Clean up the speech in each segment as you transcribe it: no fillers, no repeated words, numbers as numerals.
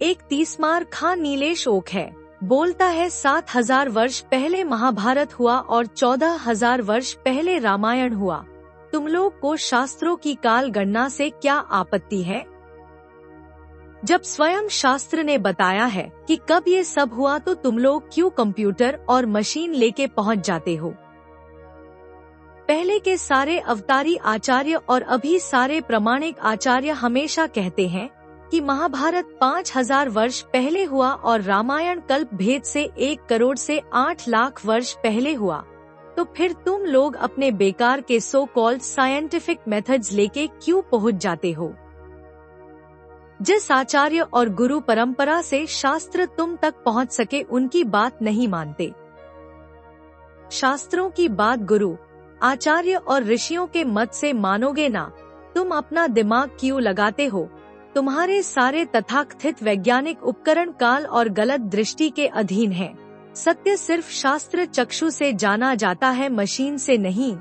एक तीसमार खां नीलेश ओक है। बोलता है 7,000 वर्ष पहले महाभारत हुआ और 14,000 वर्ष पहले रामायण हुआ। तुम लोग को शास्त्रों की काल गणना से क्या आपत्ति है? जब स्वयं शास्त्र ने बताया है कि कब ये सब हुआ तो तुम लोग क्यों कंप्यूटर और मशीन लेके पहुंच जाते हो? पहले के सारे अवतारी आचार्य और अभी सारे प्रमाणिक आचार्य हमेशा कहते हैं कि महाभारत 5,000 वर्ष पहले हुआ और रामायण कल्प भेद से 1 करोड़ से 8 लाख वर्ष पहले हुआ। तो फिर तुम लोग अपने बेकार के सो कॉल्ड साइंटिफिक मेथड्स लेके क्यों पहुंच जाते हो? जिस आचार्य और गुरु परंपरा से शास्त्र तुम तक पहुंच सके उनकी बात नहीं मानते। शास्त्रों की बात गुरु, आचार्य और ऋषियों के मत से मानोगे ना? तुम अपना दिमाग क्यों लगाते हो? तुम्हारे सारे तथाकथित वैज्ञानिक उपकरण काल और गलत दृष्टि के अधीन हैं। सत्य सिर्फ शास्त्र चक्षु से जाना जाता है, मशीन से नहीं।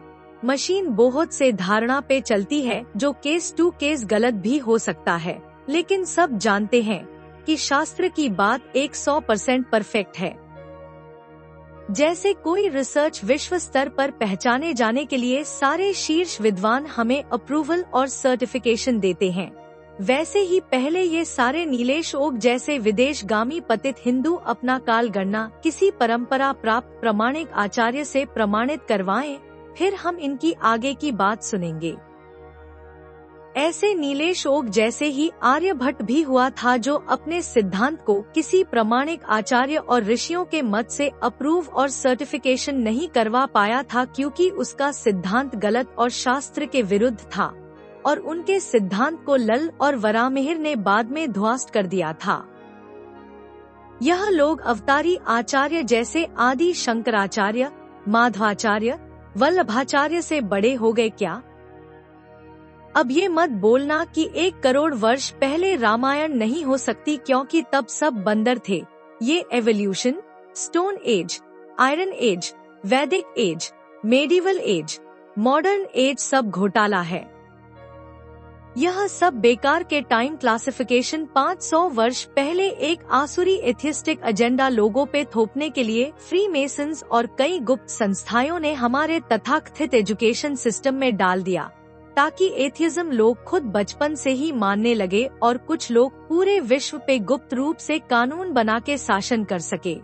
मशीन बहुत से धारणा पे चलती है जो केस टू केस गलत भी हो सकता है, लेकिन सब जानते हैं कि शास्त्र की बात 100% परफेक्ट है। जैसे कोई रिसर्च विश्व स्तर पर पहचाने जाने के लिए सारे शीर्ष विद्वान हमें अप्रूवल और सर्टिफिकेशन देते हैं, वैसे ही पहले ये सारे नीलेश ओक जैसे विदेशगामी पतित हिंदू अपना काल गणना किसी परंपरा प्राप्त प्रमाणिक आचार्य से प्रमाणित करवाएं, फिर हम इनकी आगे की बात सुनेंगे। ऐसे नीलेश ओक जैसे ही आर्यभट्ट भी हुआ था जो अपने सिद्धांत को किसी प्रमाणिक आचार्य और ऋषियों के मत से अप्रूव और सर्टिफिकेशन नहीं करवा पाया था क्योंकि उसका सिद्धांत गलत और शास्त्र के विरुद्ध था, और उनके सिद्धांत को लल और वरामिहिर ने बाद में ध्वस्त कर दिया था। यह लोग अवतारी आचार्य जैसे आदि शंकराचार्य, माधवाचार्य, वल्लभाचार्य से बड़े हो गए क्या? अब ये मत बोलना कि 1 करोड़ वर्ष पहले रामायण नहीं हो सकती क्योंकि तब सब बंदर थे। ये evolution, stone age, iron age, Vedic age, medieval age, modern age सब घोटाला है। यह सब बेकार के टाइम क्लासिफिकेशन 500 वर्ष पहले एक आसुरी एथिस्टिक एजेंडा लोगों पे थोपने के लिए फ्री मेसन्स और कई गुप्त संस्थाओं ने हमारे तथाकथित एजुकेशन सिस्टम में डाल दिया, ताकि एथिज्म लोग खुद बचपन से ही मानने लगे और कुछ लोग पूरे विश्व पे गुप्त रूप से कानून बना के शासन कर सके।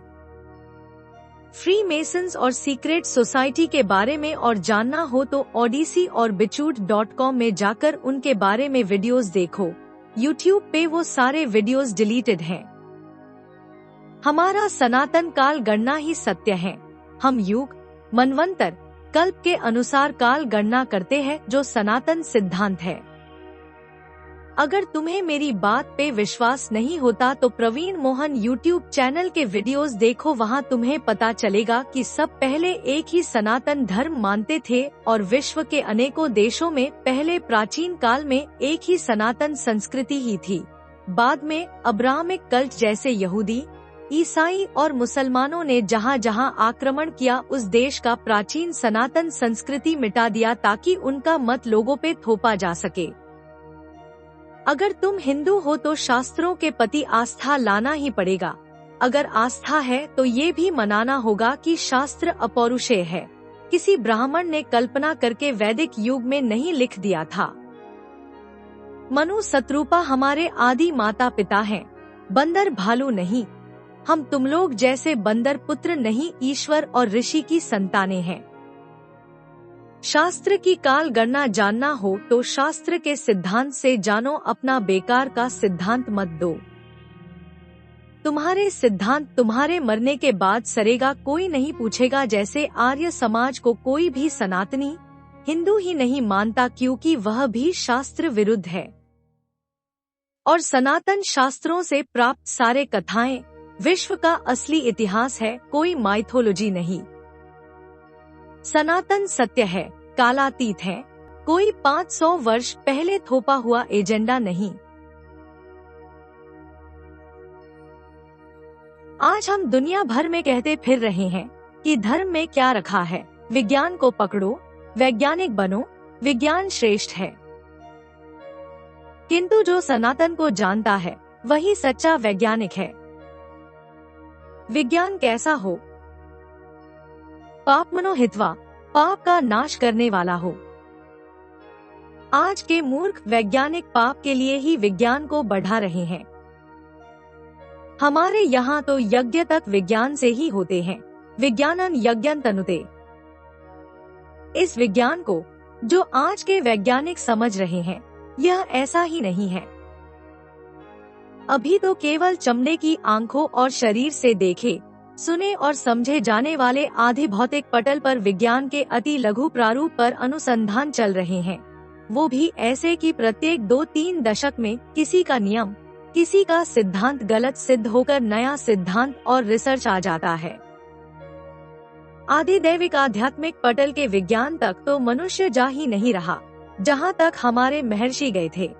फ्री मेसन्स और सीक्रेट सोसाइटी के बारे में और जानना हो तो ओडिसी और bichute.com में जाकर उनके बारे में वीडियोस देखो। यूट्यूब पे वो सारे वीडियोस डिलीटेड हैं। हमारा सनातन काल गणना ही सत्य है। हम युग, मनवंतर, कल्प के अनुसार काल गणना करते हैं जो सनातन सिद्धांत है। अगर तुम्हें मेरी बात पे विश्वास नहीं होता तो प्रवीण मोहन यूट्यूब चैनल के वीडियोस देखो, वहाँ तुम्हें पता चलेगा कि सब पहले एक ही सनातन धर्म मानते थे और विश्व के अनेकों देशों में पहले प्राचीन काल में एक ही सनातन संस्कृति ही थी। बाद में अब्राहमिक कल्ट जैसे यहूदी, ईसाई और मुसलमानों ने जहाँ जहाँ आक्रमण किया उस देश का प्राचीन सनातन संस्कृति मिटा दिया ताकि उनका मत लोगों पे थोपा जा सके। अगर तुम हिंदू हो तो शास्त्रों के प्रति आस्था लाना ही पड़ेगा। अगर आस्था है तो ये भी मनाना होगा कि शास्त्र अपौरुषेय है, किसी ब्राह्मण ने कल्पना करके वैदिक युग में नहीं लिख दिया था। मनु शत्रुपा हमारे आदि माता पिता हैं, बंदर भालू नहीं। हम तुम लोग जैसे बंदर पुत्र नहीं, ईश्वर और ऋषि की संतानें हैं। शास्त्र की काल गणना जानना हो तो शास्त्र के सिद्धांत से जानो, अपना बेकार का सिद्धांत मत दो। तुम्हारे सिद्धांत तुम्हारे मरने के बाद सरेगा, कोई नहीं पूछेगा। जैसे आर्य समाज को कोई भी सनातनी हिंदू ही नहीं मानता क्योंकि वह भी शास्त्र विरुद्ध है, और सनातन शास्त्रों से प्राप्त सारे कथाएं विश्व का असली इतिहास है, कोई माइथोलॉजी नहीं। सनातन सत्य है, कालातीत है, कोई 500 वर्ष पहले थोपा हुआ एजेंडा नहीं। आज हम दुनिया भर में कहते फिर रहे हैं कि धर्म में क्या रखा है, विज्ञान को पकड़ो, वैज्ञानिक बनो, विज्ञान श्रेष्ठ है। किंतु जो सनातन को जानता है वही सच्चा वैज्ञानिक है। विज्ञान कैसा हो? पापमनो हित्वा, पाप का नाश करने वाला हो। आज के मूर्ख वैज्ञानिक पाप के लिए ही विज्ञान को बढ़ा रहे हैं। हमारे यहाँ तो यज्ञ तक विज्ञान से ही होते हैं। विज्ञानन यज्ञं तनुते। इस विज्ञान को जो आज के वैज्ञानिक समझ रहे हैं, यह ऐसा ही नहीं है। अभी तो केवल चमड़े की आंखों और शरीर से देखे, सुने और समझे जाने वाले आधे भौतिक पटल पर विज्ञान के अति लघु प्रारूप पर अनुसंधान चल रहे हैं। वो भी ऐसे कि प्रत्येक 2-3 दशक में किसी का नियम, किसी का सिद्धांत गलत सिद्ध होकर नया सिद्धांत और रिसर्च आ जाता है। आदिदैविक आध्यात्मिक पटल के विज्ञान तक तो मनुष्य जा ही नहीं रहा, जहाँ तक हमारे महर्षि गए थे।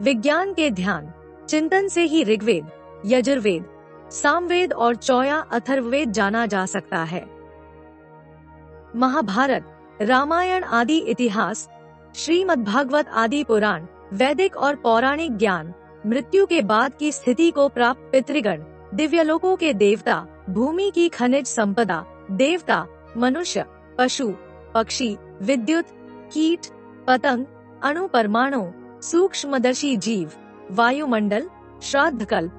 विज्ञान के ध्यान चिंतन से ही ऋग्वेद, यजुर्वेद, सामवेद और चौया अथर्ववेद जाना जा सकता है। महाभारत, रामायण आदि इतिहास, श्रीमद्भागवत आदि पुराण, वैदिक और पौराणिक ज्ञान, मृत्यु के बाद की स्थिति को प्राप्त पितृगण, दिव्यलोकों के देवता, भूमि की खनिज संपदा, देवता, मनुष्य, पशु, पक्षी, विद्युत, कीट, पतंग, अणु परमाणु, सूक्ष्मदर्शी जीव, वायुमंडल, श्राद्धकल्प,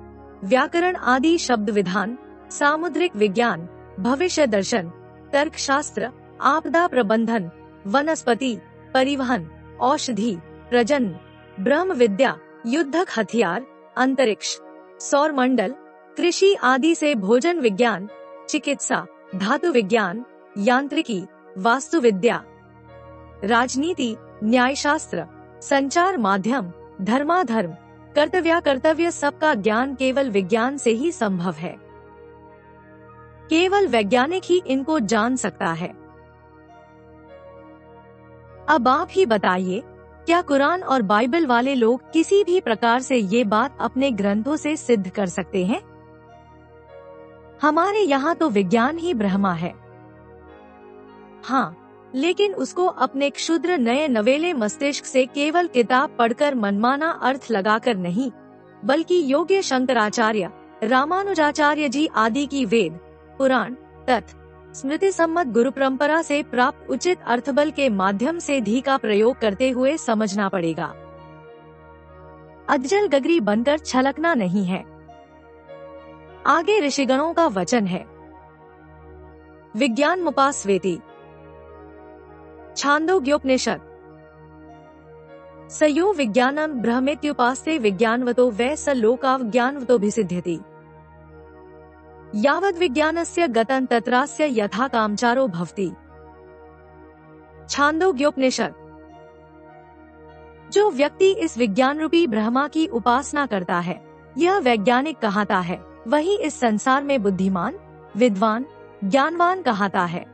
व्याकरण आदि शब्द विधान, सामुद्रिक विज्ञान, भविष्य दर्शन, तर्कशास्त्र, आपदा प्रबंधन, वनस्पति, परिवहन, औषधि, प्रजनन, ब्रह्म विद्या, युद्धक हथियार, अंतरिक्ष, सौर मंडल, कृषि आदि से भोजन विज्ञान, चिकित्सा, धातु विज्ञान, यांत्रिकी, वास्तु विद्या, राजनीति, न्यायशास्त्र, संचार माध्यम, धर्माधर्म, कर्तव्य सबका ज्ञान केवल विज्ञान से ही संभव है। केवल वैज्ञानिक ही इनको जान सकता है। अब आप ही बताइए, क्या कुरान और बाइबल वाले लोग किसी भी प्रकार से ये बात अपने ग्रंथों से सिद्ध कर सकते हैं? हमारे यहाँ तो विज्ञान ही ब्रह्मा है। हाँ, लेकिन उसको अपने क्षुद्र नए नवेले मस्तिष्क से केवल किताब पढ़कर मनमाना अर्थ लगाकर नहीं, बल्कि योग्य शंकराचार्य, रामानुजाचार्य जी आदि की वेद, पुराण, तत्, स्मृति सम्मत गुरु परंपरा से प्राप्त उचित अर्थबल के माध्यम से धी का प्रयोग करते हुए समझना पड़ेगा। अधजल गगरी बनकर छलकना नहीं है। आगे ऋषिगणों का वचन है, विज्ञान मुपास्वेति, छांदोग्योपनिषद, सयो विज्ञानम ब्रह्मेत्युपास्ते विज्ञानवतो वै स लोकावज्ञानवतोऽभिसिध्यति, यावद् विज्ञानस्य गतं तत्रास्य यथा कामचारो भवति। छांदोग्योपनिषद। जो व्यक्ति इस विज्ञान रूपी ब्रह्मा की उपासना करता है, यह वैज्ञानिक कहाता है, वही इस संसार में बुद्धिमान, विद्वान, ज्ञानवान कहाता है।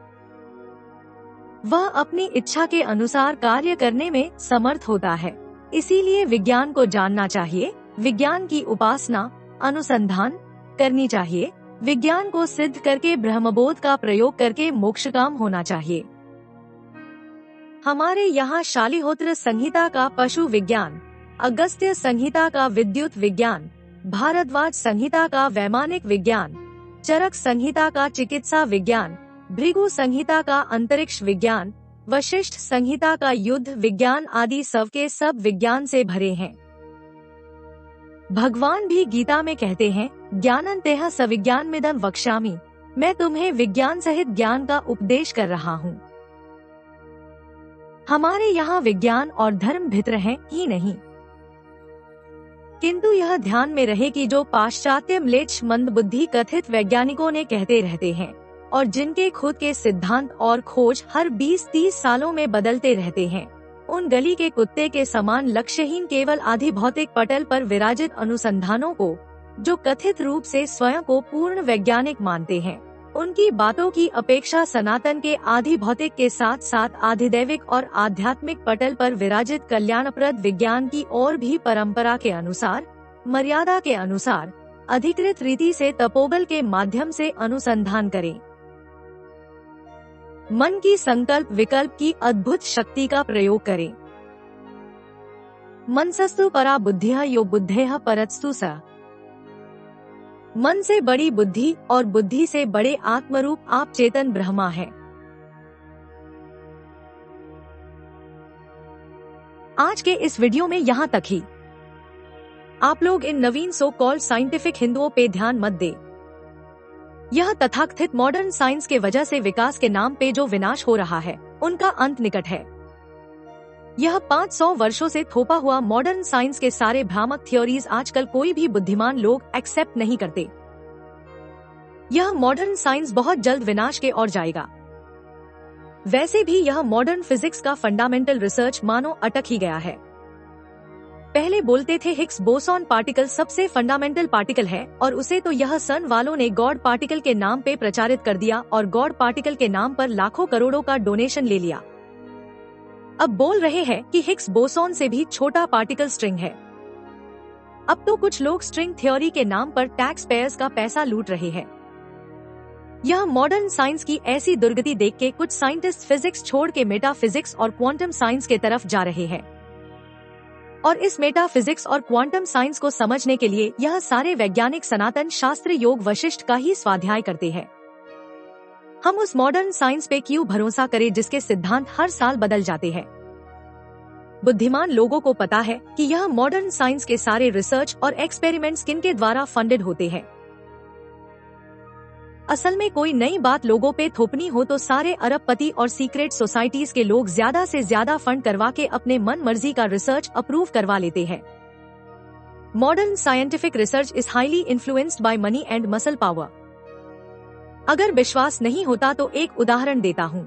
वह अपनी इच्छा के अनुसार कार्य करने में समर्थ होता है। इसीलिए विज्ञान को जानना चाहिए, विज्ञान की उपासना, अनुसंधान करनी चाहिए, विज्ञान को सिद्ध करके ब्रह्मबोध का प्रयोग करके मोक्षकाम होना चाहिए। हमारे यहाँ शालिहोत्र संहिता का पशु विज्ञान, अगस्त्य संहिता का विद्युत विज्ञान, भारद्वाज संहिता का वैमानिक विज्ञान, चरक संहिता का चिकित्सा विज्ञान, भृगु संहिता का अंतरिक्ष विज्ञान, वशिष्ठ संहिता का युद्ध विज्ञान आदि सब के सब विज्ञान से भरे हैं। भगवान भी गीता में कहते हैं, ज्ञानन्तेह सविज्ञानमिदं वक्ष्यामि, मैं तुम्हें विज्ञान सहित ज्ञान का उपदेश कर रहा हूँ। हमारे यहाँ विज्ञान और धर्म भित्र हैं ही नहीं, किंतु यह ध्यान में रहे कि जो पाश्चात्य म्लेच्छ मंदबुद्धि कथित वैज्ञानिकों ने कहते रहते हैं और जिनके खुद के सिद्धांत और खोज हर 20-30 सालों में बदलते रहते हैं, उन गली के कुत्ते के समान लक्ष्यहीन केवल आधि भौतिक पटल पर विराजित अनुसंधानों को, जो कथित रूप से स्वयं को पूर्ण वैज्ञानिक मानते हैं, उनकी बातों की अपेक्षा सनातन के आधि भौतिक के साथ साथ आधिदैविक और आध्यात्मिक पटल पर विराजित कल्याणप्रद विज्ञान की और भी परंपरा के अनुसार, मर्यादा के अनुसार, अधिकृत रीति से तपोबल के माध्यम से अनुसंधान करें। मन की संकल्प विकल्प की अद्भुत शक्ति का प्रयोग करें। मनसस्तु परा बुद्धिः यो बुद्धेः परस्तु स। मन से बड़ी बुद्धि और बुद्धि से बड़े आत्मरूप आप चेतन ब्रह्मा है। आज के इस वीडियो में यहाँ तक ही। आप लोग इन नवीन सो कॉल्ड साइंटिफिक हिंदुओं पे ध्यान मत दे। यह तथाकथित मॉडर्न साइंस के वजह से विकास के नाम पे जो विनाश हो रहा है उनका अंत निकट है। यह 500 वर्षों से थोपा हुआ मॉडर्न साइंस के सारे भ्रामक थ्योरीज आजकल कोई भी बुद्धिमान लोग एक्सेप्ट नहीं करते। यह मॉडर्न साइंस बहुत जल्द विनाश के ओर जाएगा। वैसे भी यह मॉडर्न फिजिक्स का फंडामेंटल रिसर्च मानो अटक ही गया है। पहले बोलते थे हिग्स बोसॉन पार्टिकल सबसे फंडामेंटल पार्टिकल है और उसे तो यह सन वालों ने गॉड पार्टिकल के नाम पे प्रचारित कर दिया और गॉड पार्टिकल के नाम पर लाखों करोड़ों का डोनेशन ले लिया। अब बोल रहे हैं कि हिग्स बोसॉन से भी छोटा पार्टिकल स्ट्रिंग है। अब तो कुछ लोग स्ट्रिंग थ्योरी के नाम पर टैक्स पेयर्स का पैसा लूट रहे हैं। यह मॉडर्न साइंस की ऐसी दुर्गति देख के कुछ साइंटिस्ट फिजिक्स छोड़ के मेटाफिजिक्स और क्वांटम साइंस के तरफ जा रहे हैं। और इस मेटाफिजिक्स और क्वांटम साइंस को समझने के लिए यह सारे वैज्ञानिक सनातन शास्त्र योग वशिष्ठ का ही स्वाध्याय करते हैं। हम उस मॉडर्न साइंस पे क्यों भरोसा करें जिसके सिद्धांत हर साल बदल जाते हैं। बुद्धिमान लोगों को पता है कि यह मॉडर्न साइंस के सारे रिसर्च और एक्सपेरिमेंट्स किनके द्वारा फंडेड होते हैं। असल में कोई नई बात लोगों पे थोपनी हो तो सारे अरबपति और सीक्रेट सोसाइटीज के लोग ज्यादा से ज्यादा फंड करवा के अपने मन मर्जी का रिसर्च अप्रूव करवा लेते हैं। Modern scientific research is highly influenced by money and muscle power. अगर विश्वास नहीं होता तो एक उदाहरण देता हूँ।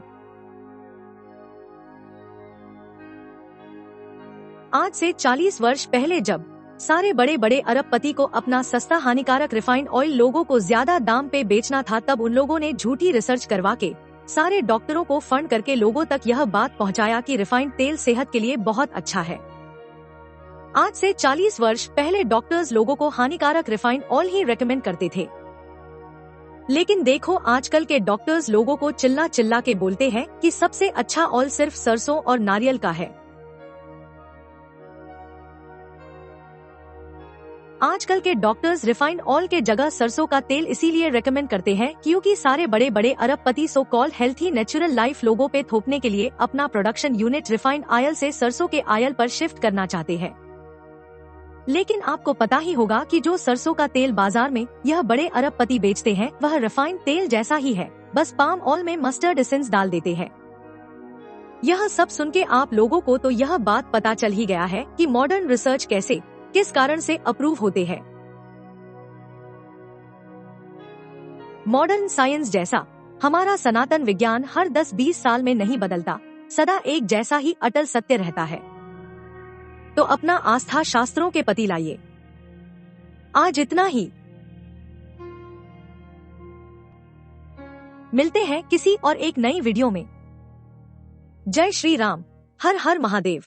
आज से 40 वर्ष पहले जब सारे बड़े बड़े अरबपति को अपना सस्ता हानिकारक रिफाइंड ऑयल लोगों को ज्यादा दाम पे बेचना था, तब उन लोगों ने झूठी रिसर्च करवा के सारे डॉक्टरों को फंड करके लोगों तक यह बात पहुंचाया कि रिफाइंड तेल सेहत के लिए बहुत अच्छा है। आज से 40 वर्ष पहले डॉक्टर्स लोगों को हानिकारक रिफाइंड ऑयल ही रेकमेंड करते थे। लेकिन देखो आजकल के डॉक्टर्स लोगों को चिल्ला चिल्ला के बोलते हैं कि सबसे अच्छा ऑयल सिर्फ सरसों और नारियल का है। आजकल के डॉक्टर्स रिफाइंड ऑयल के जगह सरसों का तेल इसीलिए रेकमेंड करते हैं क्योंकि सारे बड़े बड़े अरबपति so called healthy natural life लोगों पे थोपने के लिए अपना प्रोडक्शन यूनिट रिफाइंड ऑयल से सरसों के ऑयल पर शिफ्ट करना चाहते हैं। लेकिन आपको पता ही होगा कि जो सरसों का तेल बाजार में यह बड़े अरबपति बेचते हैं वह रिफाइंड तेल जैसा ही है, बस पाम ऑयल में मस्टर्ड एसेंस डाल देते हैं। यह सब सुन के आप लोगों को तो यह बात पता चल ही गया है कि मॉडर्न रिसर्च कैसे किस कारण से अप्रूव होते हैं। मॉडर्न साइंस जैसा हमारा सनातन विज्ञान हर 10-20 साल में नहीं बदलता, सदा एक जैसा ही अटल सत्य रहता है। तो अपना आस्था शास्त्रों के पति लाइए। आज इतना ही। मिलते हैं किसी और एक नई वीडियो में। जय श्री राम, हर हर महादेव।